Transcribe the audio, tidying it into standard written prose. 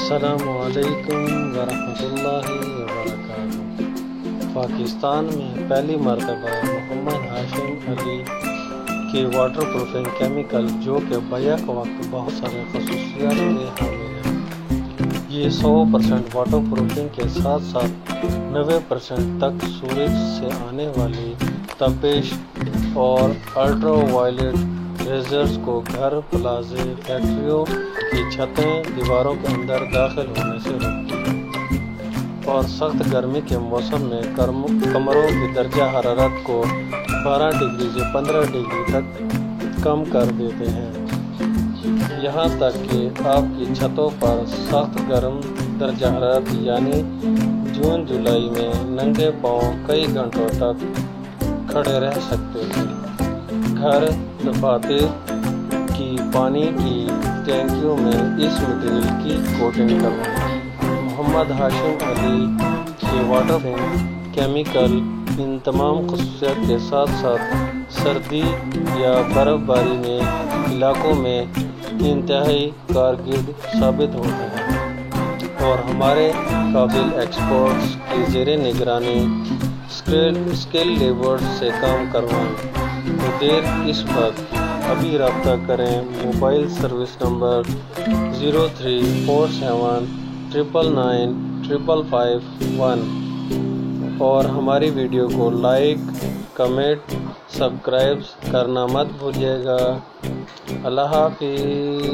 السلام علیکم ورحمۃ اللہ وبرکاتہ۔ پاکستان میں پہلی مرتبہ محمد ہاشم علی کی واٹر پروفنگ کیمیکل جو کہ بیک وقت بہت سارے خصوصیات کے حامل ہیں۔ یہ 100% واٹر پروفنگ کے ساتھ ساتھ 90% تک سورج سے آنے والی تپش اور الٹرا وائلٹ ریزرز کو گھر، پلازے، فیکٹریوں کی چھتیں، دیواروں کے اندر داخل ہونے سے روکتی ہے اور سخت گرمی کے موسم میں کمروں کی درجہ حرارت کو 12 ڈگری سے 15 ڈگری تک کم کر دیتے ہیں، یہاں تک کہ آپ کی چھتوں پر سخت گرم درجہ حرارت یعنی جون جولائی میں ننگے پاؤں کئی گھنٹوں تک کھڑے رہ سکتے ہیں۔ گھر، دفاتر کی پانی کی ٹینکیوں میں اس مٹیریل کی کوٹنگ کروائیں۔ محمد ہاشم علی کے واٹر پروفنگ کیمیکل ان تمام خصوصیات کے ساتھ ساتھ سردی یا برف باری میں علاقوں میں انتہائی کارگر ثابت ہوتے ہیں اور ہمارے قابل ایکسپرٹس کی زیر نگرانی اسکل لیبر سے کام کروائیں۔ تو دیر کس وقت، ابھی رابطہ کریں۔ موبائل سروس نمبر 0347 999 555 اور ہماری ویڈیو کو لائک، کمنٹ، سبسکرائب کرنا مت بھولیے گا۔ اللہ حافظ۔